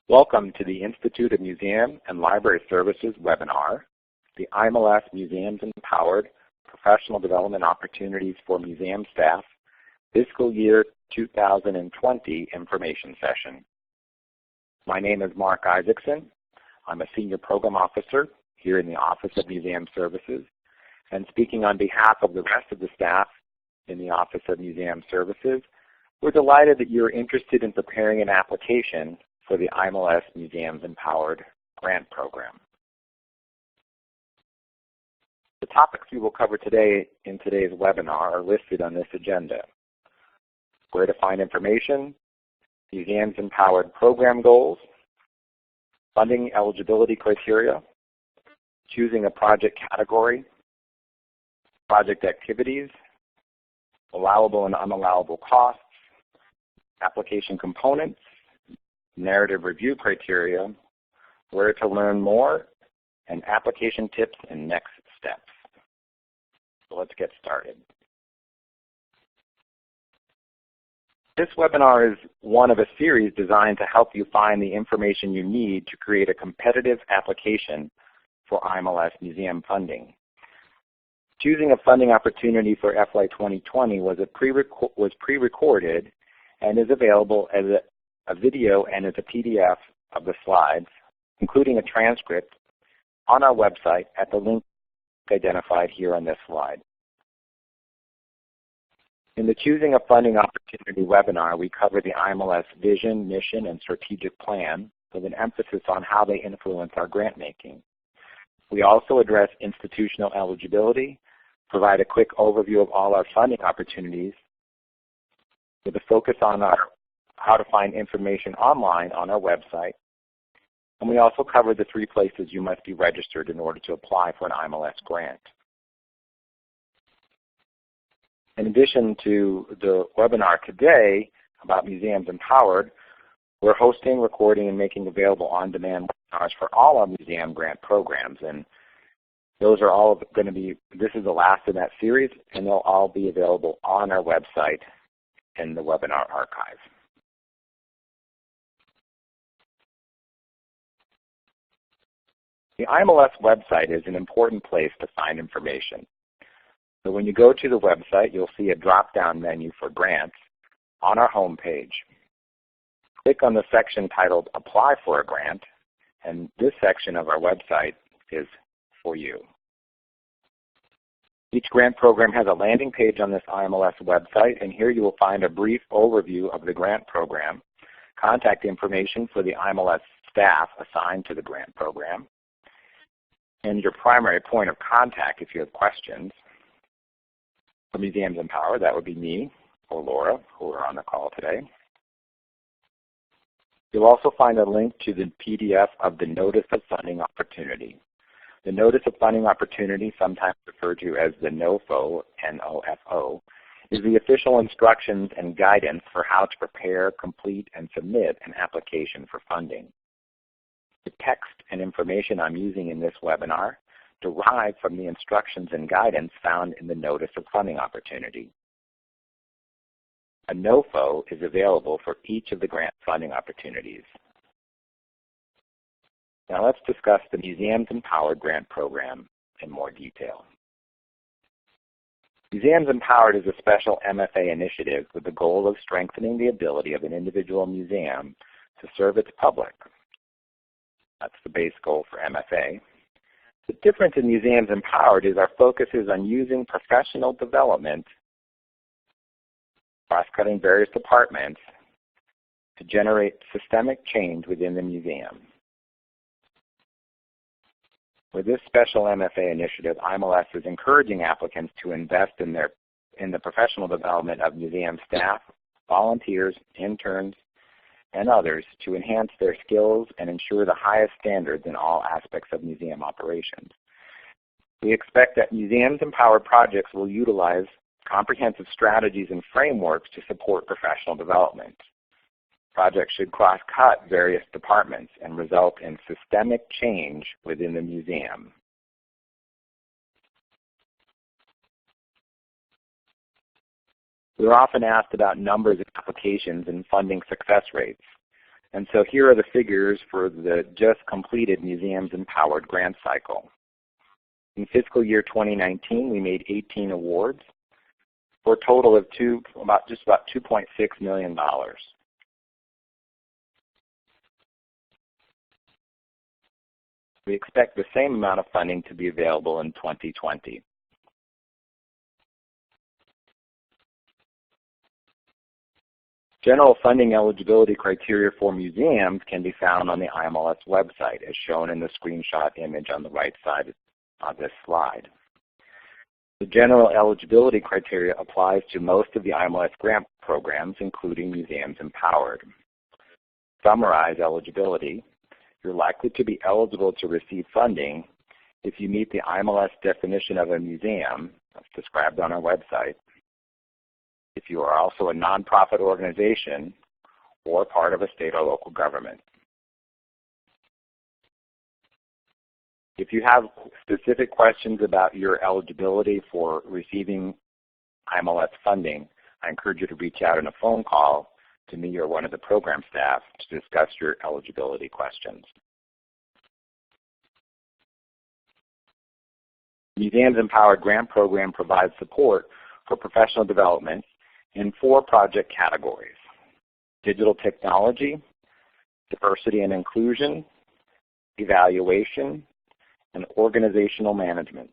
Welcome to the Institute of Museum and Library Services webinar, the IMLS Museums Empowered Professional Development Opportunities for Museum Staff, Fiscal Year 2020 Information Session. My name is Mark Isaacson. I'm a Senior Program Officer here in the Office of Museum Services, and speaking on behalf of the rest of the staff in the Office of Museum Services, we're delighted that you're interested in preparing an application for the IMLS Museums Empowered Grant Program. The topics we will cover today in today's webinar are listed on this agenda: where to find information, Museums Empowered Program goals, funding eligibility criteria, choosing a project category, project activities, allowable and unallowable costs, application components, narrative review criteria, where to learn more, and application tips and next steps. So let's get started. This webinar is one of a series designed to help you find the information you need to create a competitive application for IMLS museum funding. Choosing a funding opportunity for FY2020 was pre-recorded and is available as a video and as a PDF of the slides, including a transcript, on our website at the link identified here on this slide. In the Choosing a Funding Opportunity webinar, we cover the IMLS vision, mission, and strategic plan with an emphasis on how they influence our grant making. We also address institutional eligibility, provide a quick overview of all our funding opportunities with a focus on how to find information online on our website. And we also cover the 3 places you must be registered in order to apply for an IMLS grant. In addition to the webinar today about Museums Empowered, we're hosting, recording, and making available on-demand webinars for all our museum grant programs. And those are all going to be, this is the last in that series, and they'll all be available on our website in the webinar archive. The IMLS website is an important place to find information. So when you go to the website, you'll see a drop-down menu for grants on our home page. Click on the section titled Apply for a Grant, and this section of our website is for you. Each grant program has a landing page on this IMLS website, and here you will find a brief overview of the grant program, contact information for the IMLS staff assigned to the grant program, and your primary point of contact if you have questions. For Museums Empowered, that would be me or Laura, who are on the call today. You'll also find a link to the PDF of the Notice of Funding Opportunity. The Notice of Funding Opportunity, sometimes referred to as the NOFO, N-O-F-O, is the official instructions and guidance for how to prepare, complete, and submit an application for funding. The text and information I'm using in this webinar derive from the instructions and guidance found in the Notice of Funding Opportunity. A NOFO is available for each of the grant funding opportunities. Now let's discuss the Museums Empowered Grant Program in more detail. Museums Empowered is a special MFA initiative with the goal of strengthening the ability of an individual museum to serve its public. That's the base goal for MFA. The difference in Museums Empowered is our focus is on using professional development, cross-cutting various departments, to generate systemic change within the museum. With this special MFA initiative, IMLS is encouraging applicants to invest in the professional development of museum staff, volunteers, interns, and others to enhance their skills and ensure the highest standards in all aspects of museum operations. We expect that Museums Empowered projects will utilize comprehensive strategies and frameworks to support professional development. Projects should cross-cut various departments and result in systemic change within the museum. We're often asked about numbers of applications and funding success rates. And so here are the figures for the just completed Museums Empowered grant cycle. In fiscal year 2019, we made 18 awards for a total of just about $2.6 million. We expect the same amount of funding to be available in 2020. General funding eligibility criteria for museums can be found on the IMLS website, as shown in the screenshot image on the right side of this slide. The general eligibility criteria applies to most of the IMLS grant programs, including Museums Empowered. To summarize eligibility, you're likely to be eligible to receive funding if you meet the IMLS definition of a museum, that's described on our website, if you are also a nonprofit organization or part of a state or local government. If you have specific questions about your eligibility for receiving IMLS funding, I encourage you to reach out in a phone call to me or one of the program staff to discuss your eligibility questions. The Museums Empowered Grant Program provides support for professional development in 4 project categories: digital technology, diversity and inclusion, evaluation, and organizational management.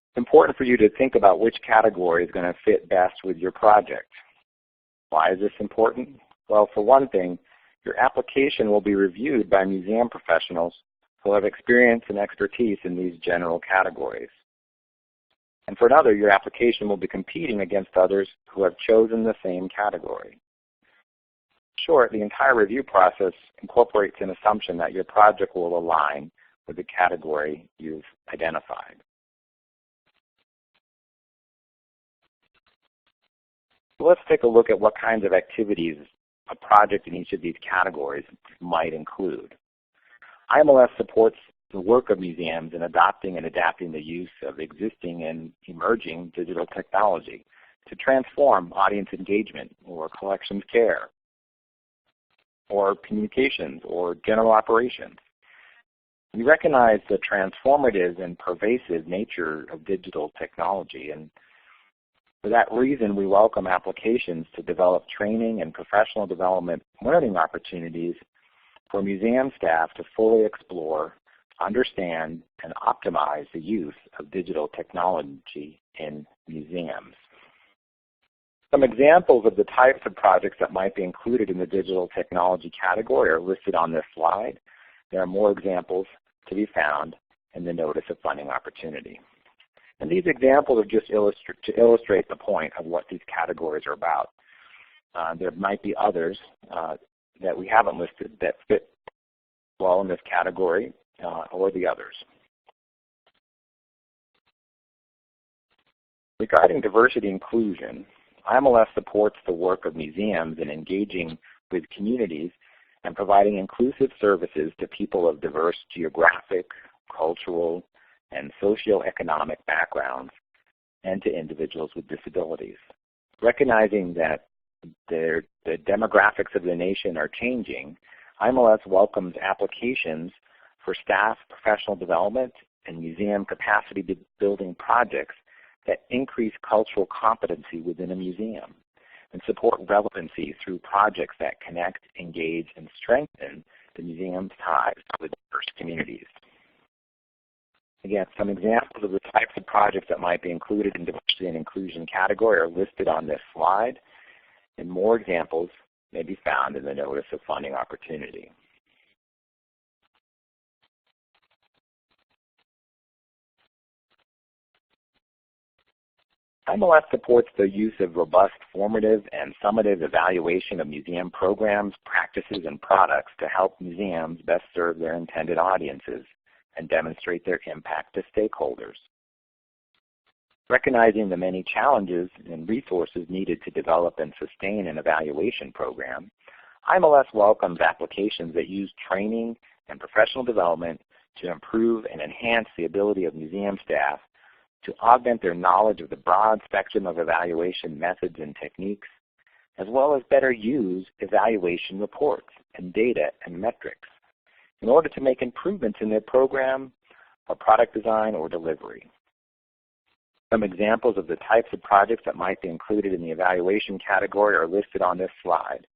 It's important for you to think about which category is going to fit best with your project. Why is this important? Well, for one thing, your application will be reviewed by museum professionals who have experience and expertise in these general categories. And for another, your application will be competing against others who have chosen the same category. In short, the entire review process incorporates an assumption that your project will align with the category you've identified. So let's take a look at what kinds of activities a project in each of these categories might include. IMLS supports the work of museums in adopting and adapting the use of existing and emerging digital technology to transform audience engagement or collections care or communications or general operations. We recognize the transformative and pervasive nature of digital technology, and for that reason we welcome applications to develop training and professional development learning opportunities for museum staff to fully explore, understand, and optimize the use of digital technology in museums. Some examples of the types of projects that might be included in the digital technology category are listed on this slide. There are more examples to be found in the Notice of Funding Opportunity. And these examples are just to illustrate the point of what these categories are about. There might be others that we haven't listed that fit well in this category or the others. Regarding diversity inclusion, IMLS supports the work of museums in engaging with communities and providing inclusive services to people of diverse geographic, cultural, and socioeconomic backgrounds, and to individuals with disabilities. Recognizing that the demographics of the nation are changing, IMLS welcomes applications for staff professional development and museum capacity building projects that increase cultural competency within a museum and support relevancy through projects that connect, engage, and strengthen the museum's ties with diverse communities. Again, some examples of the types of projects that might be included in diversity and inclusion category are listed on this slide, and more examples may be found in the Notice of Funding Opportunity. IMLS supports the use of robust formative and summative evaluation of museum programs, practices, and products to help museums best serve their intended audiences and demonstrate their impact to stakeholders. Recognizing the many challenges and resources needed to develop and sustain an evaluation program, IMLS welcomes applications that use training and professional development to improve and enhance the ability of museum staff to augment their knowledge of the broad spectrum of evaluation methods and techniques, as well as better use evaluation reports and data and metrics in order to make improvements in their program or product design or delivery. Some examples of the types of projects that might be included in the evaluation category are listed on this slide,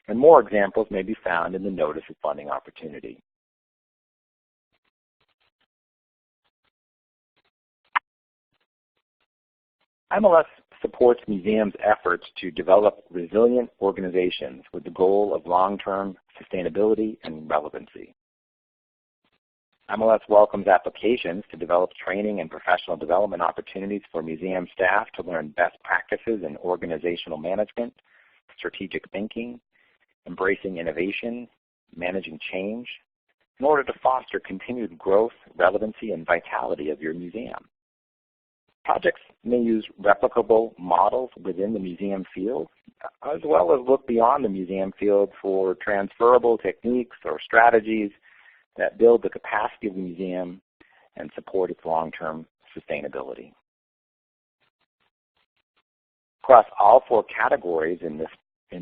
and more examples may be found in the Notice of Funding Opportunity. IMLS supports museums' efforts to develop resilient organizations with the goal of long-term sustainability and relevancy. IMLS welcomes applications to develop training and professional development opportunities for museum staff to learn best practices in organizational management, strategic thinking, embracing innovation, managing change, in order to foster continued growth, relevancy, and vitality of your museum. Projects may use replicable models within the museum field, as well as look beyond the museum field for transferable techniques or strategies that build the capacity of the museum and support its long-term sustainability. Across all four categories in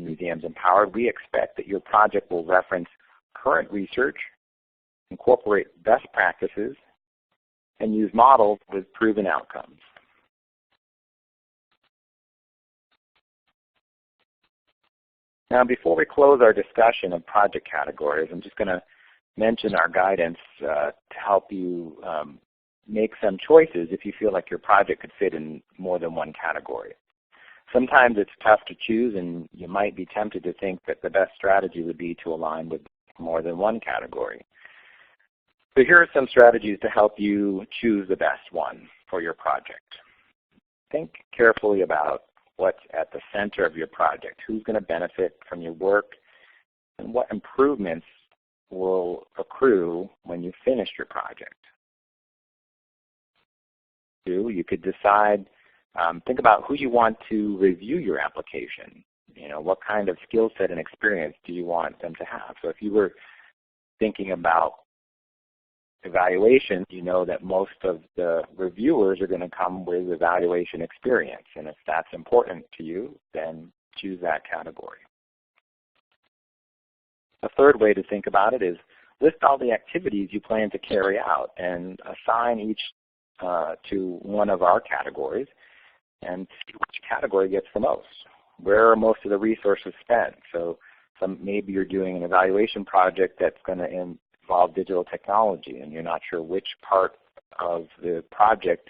Museums Empowered, we expect that your project will reference current research, incorporate best practices, and use models with proven outcomes. Now, before we close our discussion of project categories, I'm just going to mention our guidance to help you make some choices if you feel like your project could fit in more than one category. Sometimes it's tough to choose, and you might be tempted to think that the best strategy would be to align with more than one category. So here are some strategies to help you choose the best one for your project. Think carefully about what's at the center of your project, who's going to benefit from your work, and what improvements will accrue when you finish your project. 2, you could decide, think about who you want to review your application. You know, what kind of skill set and experience do you want them to have? So if you were thinking about evaluation, you know that most of the reviewers are going to come with evaluation experience, and if that's important to you, then choose that category. A third way to think about it is list all the activities you plan to carry out and assign each to one of our categories and see which category gets the most. Where are most of the resources spent? So maybe you're doing an evaluation project that's going to involve digital technology, and you're not sure which part of the project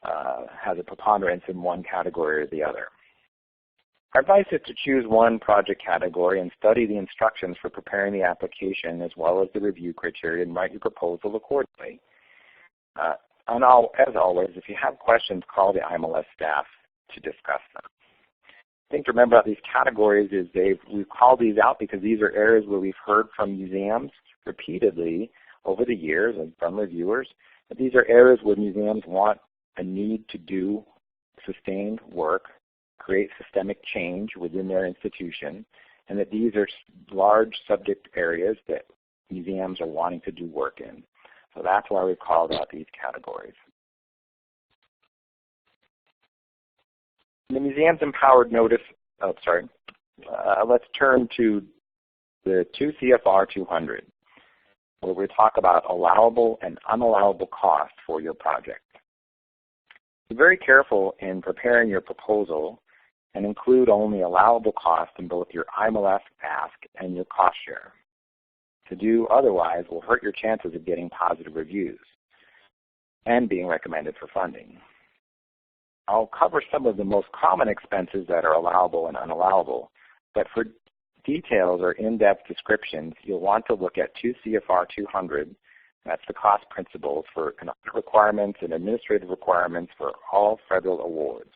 has a preponderance in one category or the other. Our advice is to choose one project category and study the instructions for preparing the application as well as the review criteria and write your proposal accordingly. And as always, if you have questions, call the IMLS staff to discuss them. The thing to remember about these categories is we've called these out because these are areas where we've heard from museums repeatedly over the years and from reviewers that these are areas where museums want a need to do sustained work, create systemic change within their institution, and that these are large subject areas that museums are wanting to do work in. So that's why we've called out these categories. The Museums Empowered Notice, let's turn to the 2 CFR 200, where we talk about allowable and unallowable costs for your project. Be very careful in preparing your proposal and include only allowable costs in both your IMLS ask and your cost share. To do otherwise will hurt your chances of getting positive reviews and being recommended for funding. I'll cover some of the most common expenses that are allowable and unallowable, but for details or in-depth descriptions, you'll want to look at 2 CFR 200. That's the cost principles for requirements and administrative requirements for all federal awards.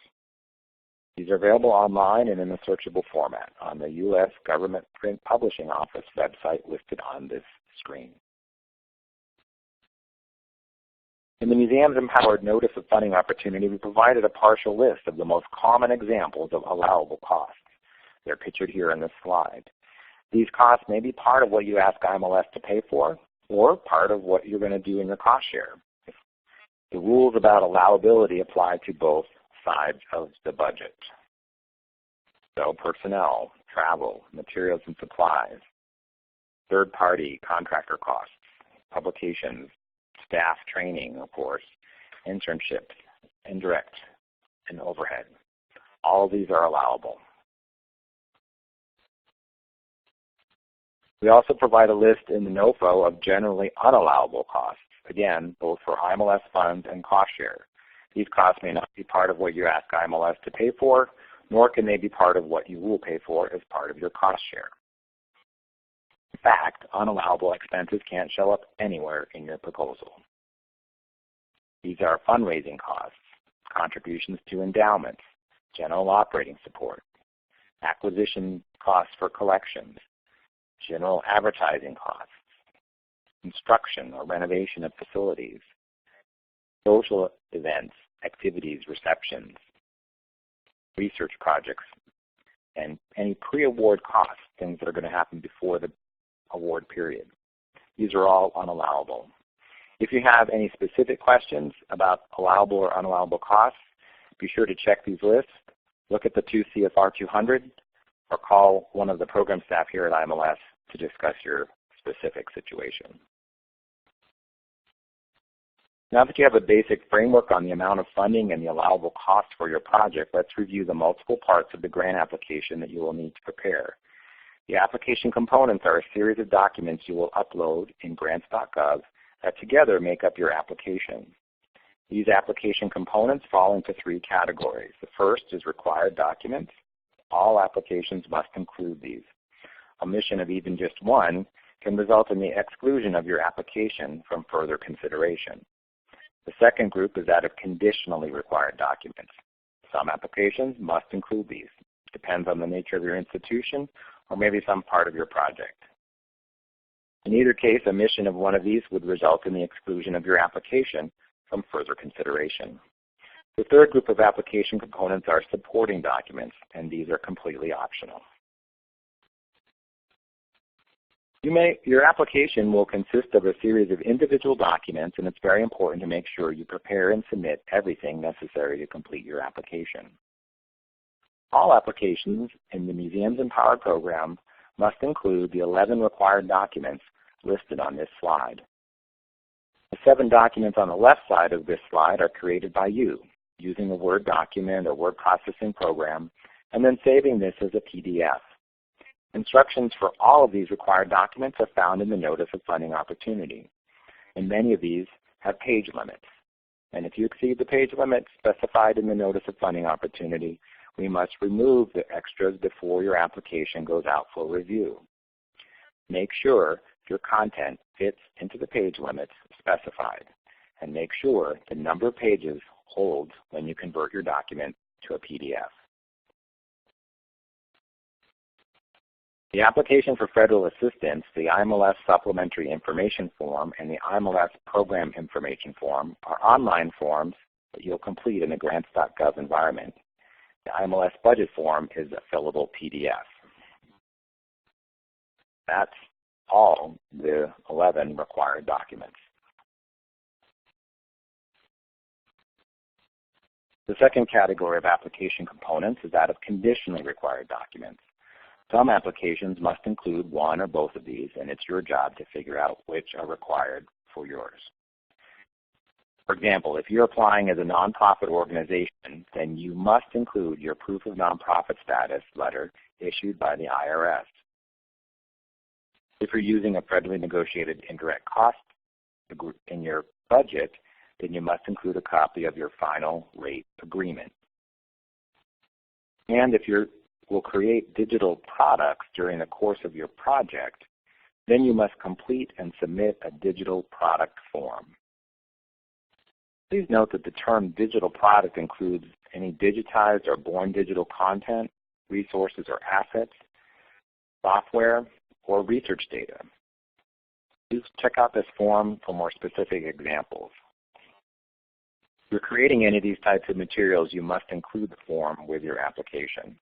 These are available online and in a searchable format on the U.S. Government Print Publishing Office website listed on this screen. In the Museums Empowered Notice of Funding Opportunity, we provided a partial list of the most common examples of allowable costs. They're pictured here in this slide. These costs may be part of what you ask IMLS to pay for, or part of what you're going to do in your cost share. The rules about allowability apply to both sides of the budget. So personnel, travel, materials and supplies, third-party contractor costs, publications, staff training, of course, internships, indirect, and overhead. All of these are allowable. We also provide a list in the NOFO of generally unallowable costs, again, both for IMLS funds and cost share. These costs may not be part of what you ask IMLS to pay for, nor can they be part of what you will pay for as part of your cost share. In fact, unallowable expenses can't show up anywhere in your proposal. These are fundraising costs, contributions to endowments, general operating support, acquisition costs for collections, general advertising costs, construction or renovation of facilities, social events, activities, receptions, research projects, and any pre-award costs, things that are going to happen before the award period. These are all unallowable. If you have any specific questions about allowable or unallowable costs, be sure to check these lists, look at the 2 CFR 200, or call one of the program staff here at IMLS to discuss your specific situation. Now that you have a basic framework on the amount of funding and the allowable costs for your project, let's review the multiple parts of the grant application that you will need to prepare. The application components are a series of documents you will upload in grants.gov that together make up your application. These application components fall into 3 categories. The first is required documents. All applications must include these. Omission of even just one can result in the exclusion of your application from further consideration. The second group is that of conditionally required documents. Some applications must include these. It depends on the nature of your institution or maybe some part of your project. In either case, omission of one of these would result in the exclusion of your application from further consideration. The third group of application components are supporting documents, and these are completely optional. Your application will consist of a series of individual documents, and it's very important to make sure you prepare and submit everything necessary to complete your application. All applications in the Museums Empowered program must include the 11 required documents listed on this slide. The 7 documents on the left side of this slide are created by you using a Word document or word processing program and then saving this as a PDF. Instructions for all of these required documents are found in the Notice of Funding Opportunity, and many of these have page limits. And if you exceed the page limit specified in the Notice of Funding Opportunity, we must remove the extras before your application goes out for review. Make sure your content fits into the page limits specified, and make sure the number of pages holds when you convert your document to a PDF. The application for federal assistance, the IMLS Supplementary Information Form, and the IMLS Program Information Form are online forms that you'll complete in the grants.gov environment. The IMLS Budget Form is a fillable PDF. That's all the 11 required documents. The second category of application components is that of conditionally required documents. Some applications must include one or both of these, and it's your job to figure out which are required for yours. For example, if you're applying as a nonprofit organization, then you must include your proof of nonprofit status letter issued by the IRS. If you're using a federally negotiated indirect cost in your budget, then you must include a copy of your final rate agreement. And if you will create digital products during the course of your project, then you must complete and submit a digital product form. Please note that the term digital product includes any digitized or born digital content, resources or assets, software, or research data. Please check out this form for more specific examples. If you're creating any of these types of materials, you must include the form with your application.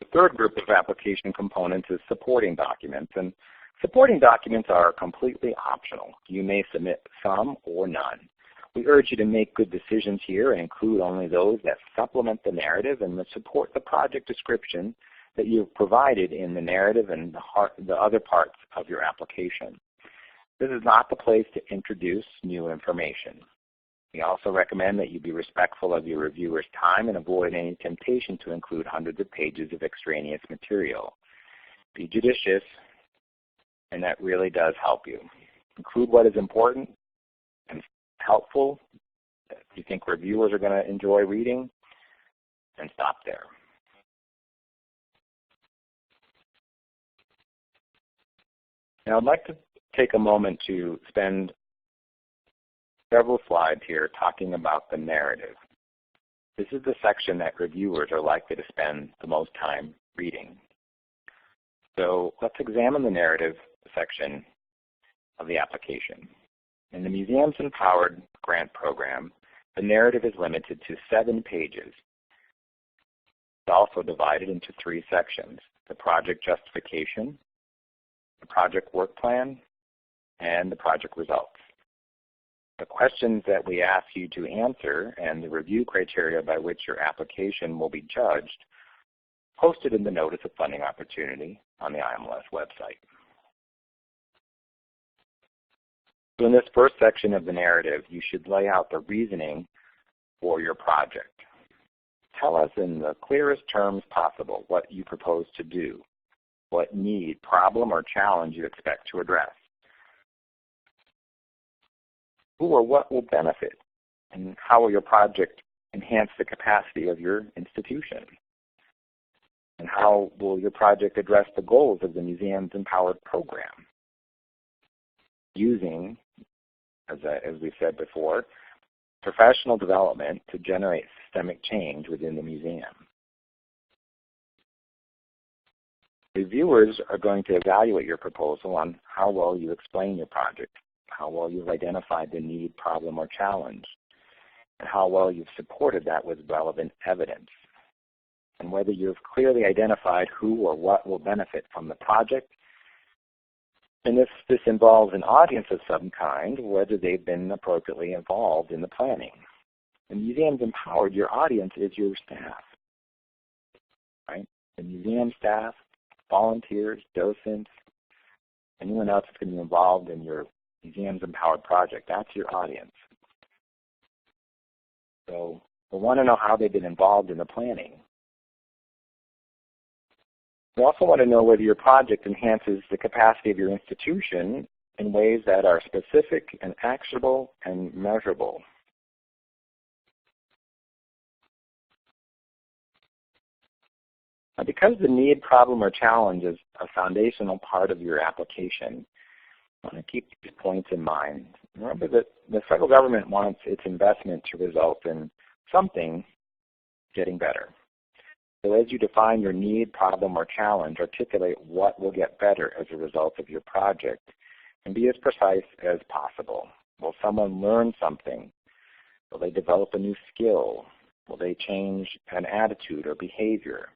The third group of application components is supporting documents, and supporting documents are completely optional. You may submit some or none. We urge you to make good decisions here and include only those that supplement the narrative and that support the project description that you've provided in the narrative and the other parts of your application. This is not the place to introduce new information. We also recommend that you be respectful of your reviewer's time and avoid any temptation to include hundreds of pages of extraneous material. Be judicious, and that really does help you. Include what is important and helpful that you think reviewers are going to enjoy reading, and stop there. Now I'd like to take a moment to spend several slides here talking about the narrative. This is the section that reviewers are likely to spend the most time reading. So let's examine the narrative section of the application. In the Museums Empowered Grant Program, the narrative is limited to 7 pages. It's also divided into 3 sections: the project justification, the project work plan, and the project results. The questions that we ask you to answer and the review criteria by which your application will be judged posted in the Notice of Funding Opportunity on the IMLS website. So in this first section of the narrative, you should lay out the reasoning for your project. Tell us in the clearest terms possible what you propose to do, what need, problem, or challenge you expect to address. Who or what will benefit, and how will your project enhance the capacity of your institution? And how will your project address the goals of the Museums Empowered program? Using, as we said before, professional development to generate systemic change within the museum. Reviewers are going to evaluate your proposal on how well you explain your project, how well you've identified the need, problem, or challenge, and how well you've supported that with relevant evidence, and whether you've clearly identified who or what will benefit from the project. And if this involves an audience of some kind, whether they've been appropriately involved in the planning. In Museums Empowered, your audience is your staff, right? The museum staff, volunteers, docents, anyone else that's going to be involved in your Museums Empowered project, that's your audience. So we want to know how they've been involved in the planning. We also want to know whether your project enhances the capacity of your institution in ways that are specific and actionable and measurable. Now, because the need, problem, or challenge is a foundational part of your application, I want to keep these points in mind. Remember that the federal government wants its investment to result in something getting better. So as you define your need, problem, or challenge, articulate what will get better as a result of your project, and be as precise as possible. Will someone learn something? Will they develop a new skill? Will they change an attitude or behavior?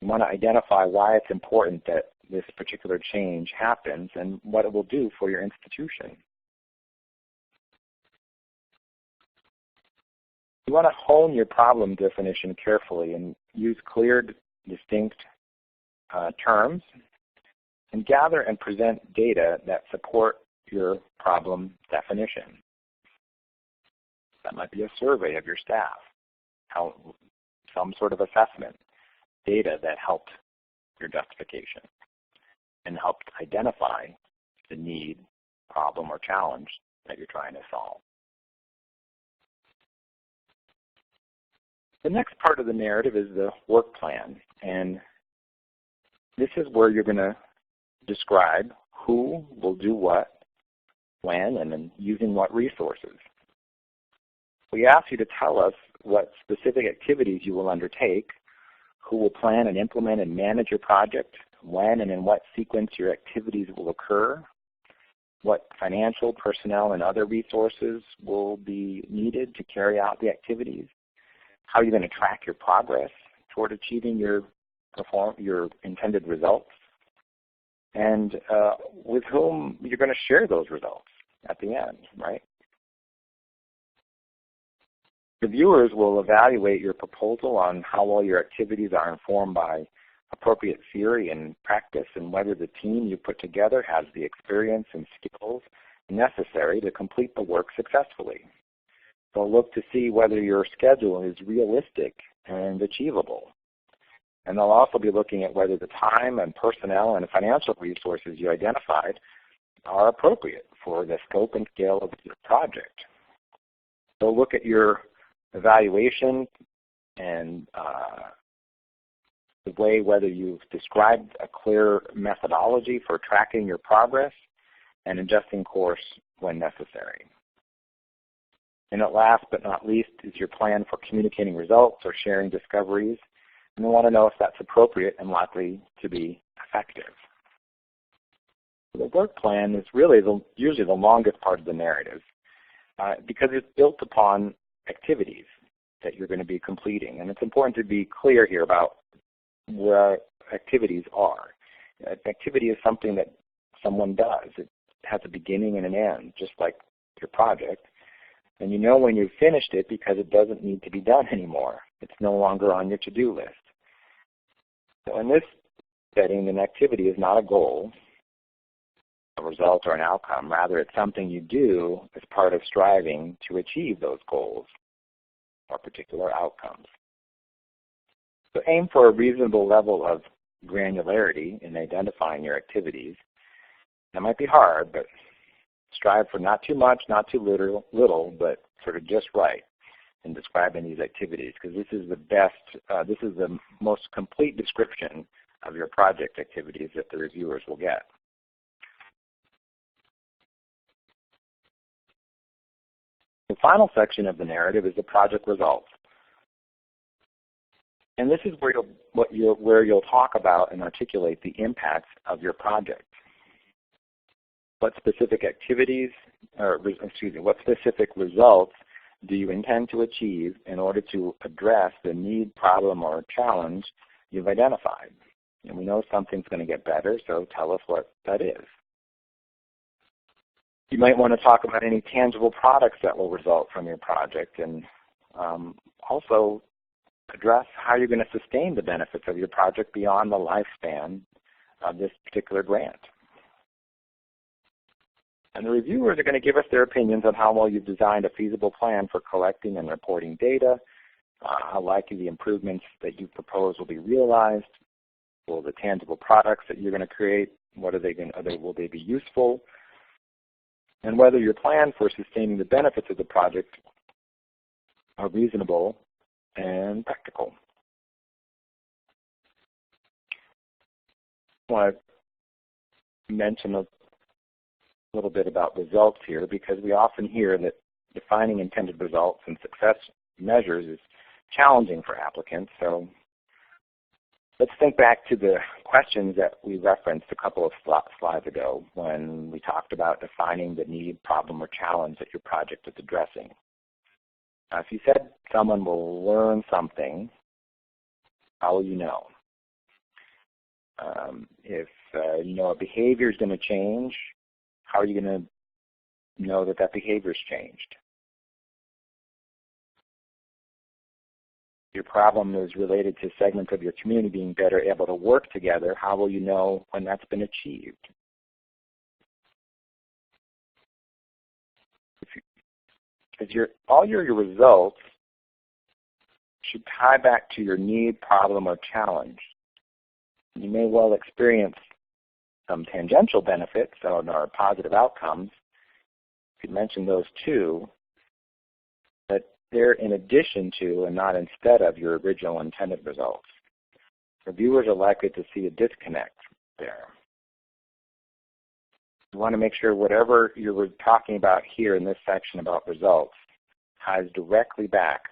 You want to identify why it's important that this particular change happens and what it will do for your institution. You want to hone your problem definition carefully and use clear, distinct terms, and gather and present data that support your problem definition. That might be a survey of your staff, some sort of assessment, data that helped your justification and helped identify the need, problem, or challenge that you're trying to solve. The next part of the narrative is the work plan, and this is where you're going to describe who will do what, when, and then using what resources. We ask you to tell us what specific activities you will undertake, who will plan and implement and manage your project, when and in what sequence your activities will occur, what financial, personnel, and other resources will be needed to carry out the activities, how you're going to track your progress toward achieving your intended results, and with whom you're going to share those results at the end, right? Reviewers will evaluate your proposal on how well your activities are informed by appropriate theory and practice, and whether the team you put together has the experience and skills necessary to complete the work successfully. They'll look to see whether your schedule is realistic and achievable. And they'll also be looking at whether the time and personnel and financial resources you identified are appropriate for the scope and scale of your project. They'll look at your evaluation and the way whether you've described a clear methodology for tracking your progress and adjusting course when necessary. And last but not least is your plan for communicating results or sharing discoveries, and they want to know if that's appropriate and likely to be effective. The work plan is really usually the longest part of the narrative because it's built upon activities that you're going to be completing. And it's important to be clear here about where activities are. An activity is something that someone does. It has a beginning and an end, just like your project. And you know when you've finished it because it doesn't need to be done anymore. It's no longer on your to-do list. So in this setting, an activity is not a goal, a result, or an outcome. Rather, it's something you do as part of striving to achieve those goals or particular outcomes. So aim for a reasonable level of granularity in identifying your activities. That might be hard, but strive for not too much, not too little, but sort of just right in describing these activities, because this is the best, this is the most complete description of your project activities that the reviewers will get. The final section of the narrative is the project results. And this is where you'll talk about and articulate the impacts of your project. What specific activities, what specific results do you intend to achieve in order to address the need, problem, or challenge you've identified? And we know something's going to get better, so tell us what that is. You might want to talk about any tangible products that will result from your project, and also address how you're going to sustain the benefits of your project beyond the lifespan of this particular grant. And the reviewers are going to give us their opinions on how well you've designed a feasible plan for collecting and reporting data, how likely the improvements that you propose will be realized, will the tangible products that you're going to create, what are they going to, will they be useful, and whether your plan for sustaining the benefits of the project are reasonable and practical. I want to mention a little bit about results here, because we often hear that defining intended results and success measures is challenging for applicants. So let's think back to the questions that we referenced a couple of slides ago when we talked about defining the need, problem, or challenge that your project is addressing. Now, if you said someone will learn something, how will you know? If you know a behavior is going to change, how are you going to know that that behavior has changed? Your problem is related to segments of your community being better able to work together. How will you know when that's been achieved? All your results should tie back to your need, problem, or challenge. You may well experience some tangential benefits or positive outcomes. You could mention those too, but they're in addition to and not instead of your original intended results. Reviewers are likely to see a disconnect there. You want to make sure whatever you're talking about here in this section about results ties directly back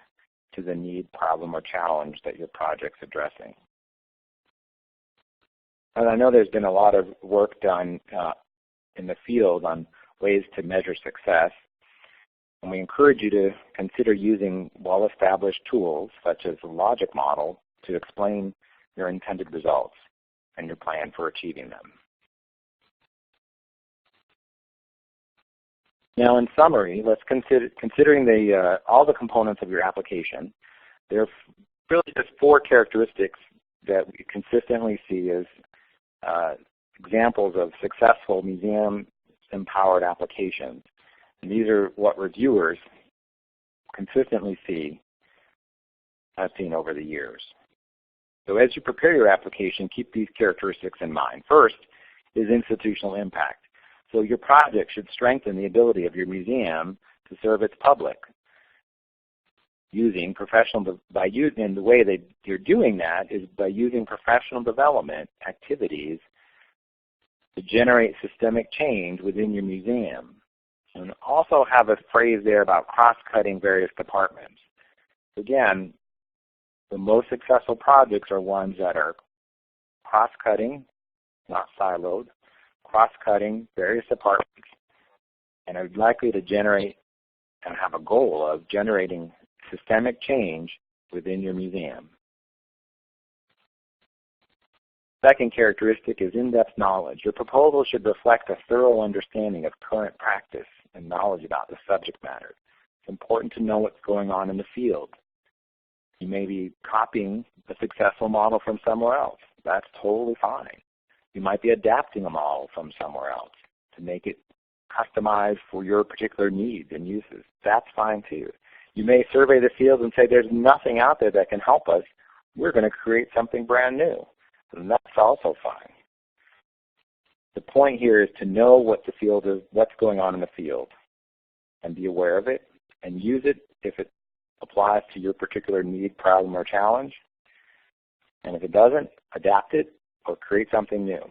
to the need, problem, or challenge that your project's addressing. And I know there's been a lot of work done in the field on ways to measure success, and we encourage you to consider using well-established tools such as the logic model to explain your intended results and your plan for achieving them. Now in summary, let's considering all the components of your application, there are really just 4 characteristics that we consistently see as examples of successful museum-empowered applications. And these are what reviewers consistently see, have seen over the years. So as you prepare your application, keep these characteristics in mind. First is institutional impact. So your project should strengthen the ability of your museum to serve its public. And the way that you're doing that is by using professional development activities to generate systemic change within your museum. And also have a phrase there about cross-cutting various departments. Again, the most successful projects are ones that are cross-cutting, not siloed, cross-cutting various departments, and are likely to generate and have a goal of generating systemic change within your museum. Second characteristic is in-depth knowledge. Your proposal should reflect a thorough understanding of current practice and knowledge about the subject matter. It's important to know what's going on in the field. You may be copying a successful model from somewhere else. That's totally fine. You might be adapting a model from somewhere else to make it customized for your particular needs and uses. That's fine too. You may survey the field and say there's nothing out there that can help us. We're going to create something brand new. And that's also fine. The point here is to know what the field is, what's going on in the field, and be aware of it, and use it if it applies to your particular need, problem, or challenge. And if it doesn't, adapt it or create something new.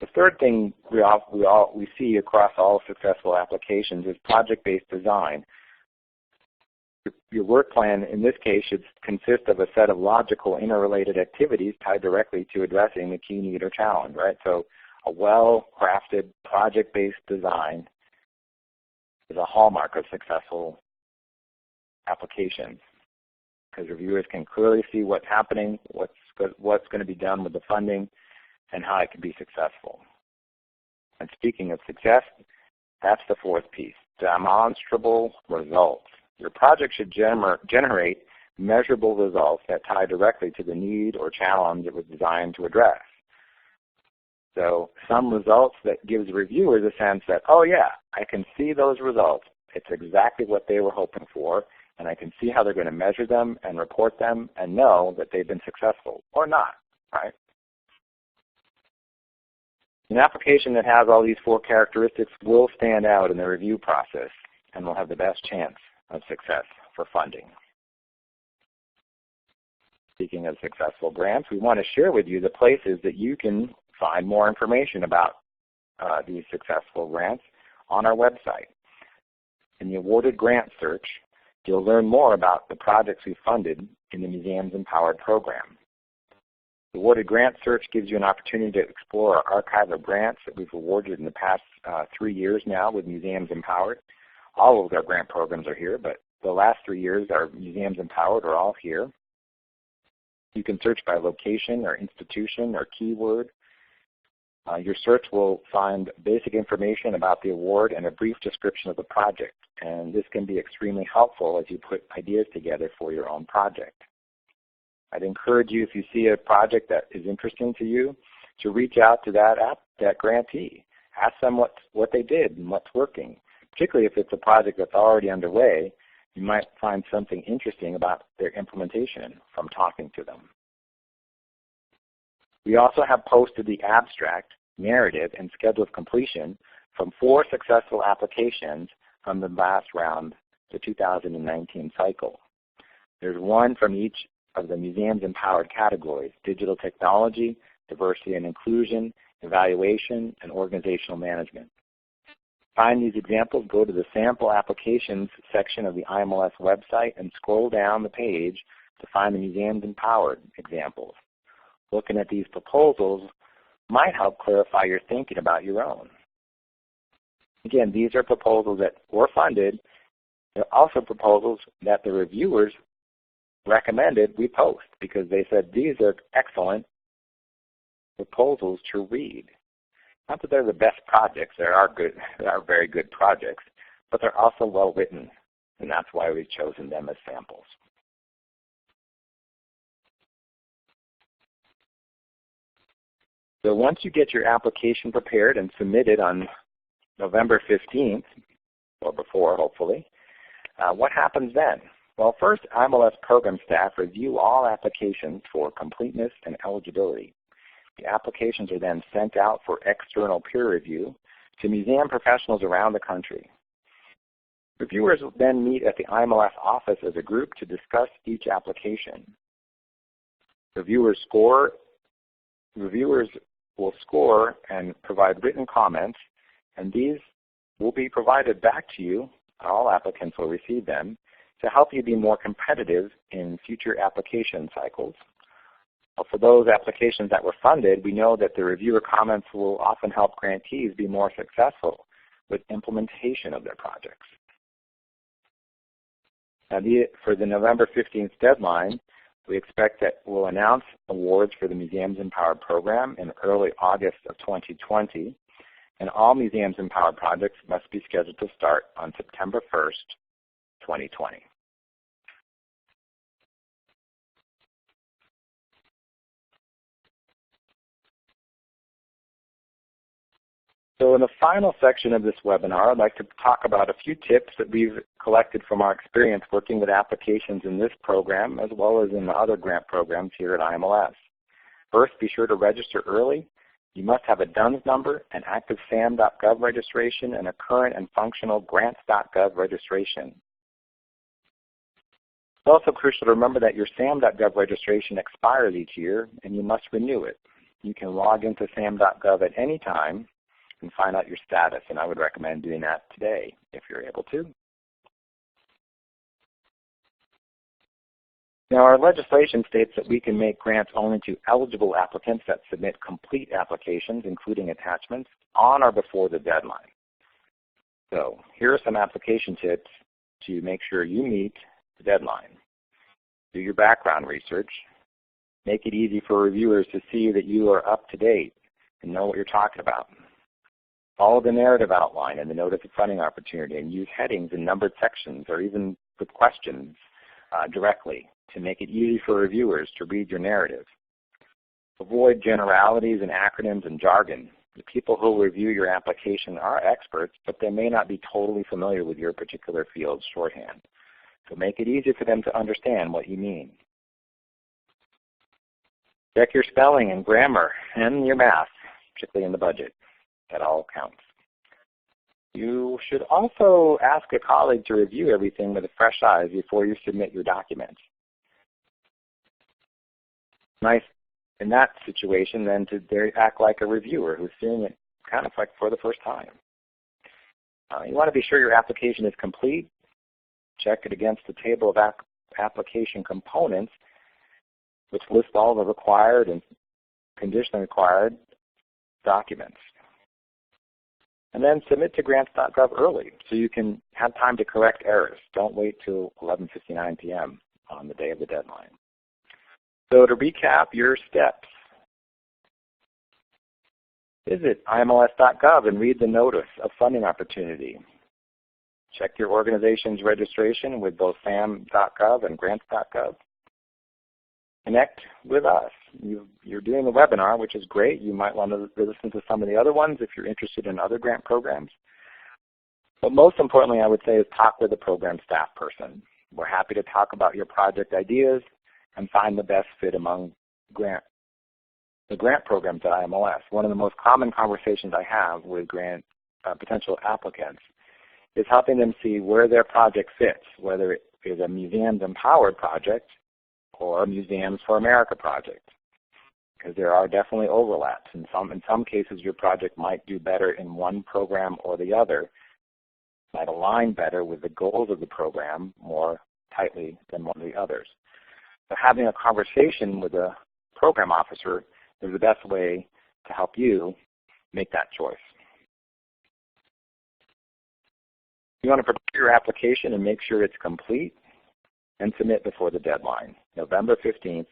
The third thing we see across all successful applications is project-based design. Your work plan, in this case, should consist of a set of logical, interrelated activities tied directly to addressing the key need or challenge, right? So a well-crafted project-based design is a hallmark of successful applications, because reviewers can clearly see what's happening, what's going to be done with the funding, and how it can be successful. And speaking of success, that's the fourth piece, demonstrable results. Your project should generate measurable results that tie directly to the need or challenge it was designed to address. So some results that gives reviewers a sense that, oh yeah, I can see those results. It's exactly what they were hoping for, and I can see how they're going to measure them and report them and know that they've been successful or not, right? An application that has all these 4 characteristics will stand out in the review process and will have the best chance of success for funding. Speaking of successful grants, we want to share with you the places that you can find more information about these successful grants on our website. In the awarded grant search, you'll learn more about the projects we funded in the Museums Empowered program. The awarded grant search gives you an opportunity to explore our archive of grants that we've awarded in the past 3 years now with Museums Empowered. All of our grant programs are here, but the last 3 years, our Museums Empowered are all here. You can search by location or institution or keyword. Your search will find basic information about the award and a brief description of the project. And this can be extremely helpful as you put ideas together for your own project. I'd encourage you, if you see a project that is interesting to you, to reach out to that grantee. Ask them what they did and what's working. Particularly if it's a project that's already underway, you might find something interesting about their implementation from talking to them. We also have posted the abstract, narrative, and schedule of completion from 4 successful applications from the last round, the 2019 cycle. There's one from each of the Museums Empowered categories: digital technology, diversity and inclusion, evaluation, and organizational management. To find these examples, go to the sample applications section of the IMLS website and scroll down the page to find the Museums Empowered examples. Looking at these proposals might help clarify your thinking about your own. Again, these are proposals that were funded. They're also proposals that the reviewers recommended we post because they said these are excellent proposals to read. Not that they're the best projects, they are very good projects, but they're also well written, and that's why we've chosen them as samples. So once you get your application prepared and submitted on November 15th, or before hopefully, what happens then? Well, first, IMLS program staff review all applications for completeness and eligibility. The applications are then sent out for external peer review to museum professionals around the country. Reviewers then meet at the IMLS office as a group to discuss each application. Reviewers will score and provide written comments, and these will be provided back to you. All applicants will receive them to help you be more competitive in future application cycles. For those applications that were funded, we know that the reviewer comments will often help grantees be more successful with implementation of their projects. Now, for the November 15th deadline, we expect that we'll announce awards for the Museums Empowered program in early August of 2020, and all Museums Empowered projects must be scheduled to start on September 1st, 2020. So in the final section of this webinar, I'd like to talk about a few tips that we've collected from our experience working with applications in this program as well as in the other grant programs here at IMLS. First, be sure to register early. You must have a DUNS number, an active SAM.gov registration, and a current and functional grants.gov registration. It's also crucial to remember that your SAM.gov registration expires each year and you must renew it. You can log into SAM.gov at any time and find out your status, and I would recommend doing that today if you're able to. Now, our legislation states that we can make grants only to eligible applicants that submit complete applications, including attachments, on or before the deadline. So here are some application tips to make sure you meet the deadline. Do your background research. Make it easy for reviewers to see that you are up to date and know what you're talking about. Follow the narrative outline and the notice of funding opportunity, and use headings in numbered sections or even with questions directly to make it easy for reviewers to read your narrative. Avoid generalities and acronyms and jargon. The people who review your application are experts, but they may not be totally familiar with your particular field's shorthand. So make it easy for them to understand what you mean. Check your spelling and grammar and your math, particularly in the budget. That all counts. You should also ask a colleague to review everything with fresh eyes before you submit your documents. Nice in that situation then to act like a reviewer who's seeing it kind of like for the first time. You want to be sure your application is complete. Check it against the table of application components, which lists all the required and conditionally required documents. And then submit to grants.gov early so you can have time to correct errors. Don't wait till 11:59 p.m. on the day of the deadline. So to recap your steps, visit IMLS.gov and read the notice of funding opportunity. Check your organization's registration with both SAM.gov and grants.gov. Connect with us. You're doing a webinar, which is great. You might want to listen to some of the other ones if you're interested in other grant programs. But most importantly, I would say, is talk with a program staff person. We're happy to talk about your project ideas and find the best fit among the grant programs at IMLS. One of the most common conversations I have with potential applicants is helping them see where their project fits, whether it is a Museums Empowered project or a Museums for America project, because there are definitely overlaps. In some cases, your project might do better in one program or the other, might align better with the goals of the program more tightly than one of the others. So having a conversation with a program officer is the best way to help you make that choice. You want to prepare your application and make sure it's complete and submit before the deadline, November 15th,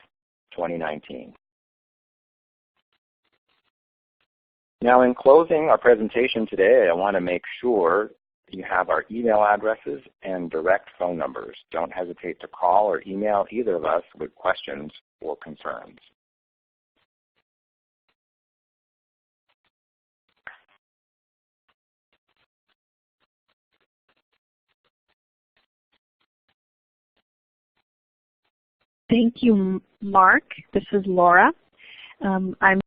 2019. Now, in closing our presentation today, I want to make sure you have our email addresses and direct phone numbers. Don't hesitate to call or email either of us with questions or concerns. Thank you, Mark. This is Laura. I'm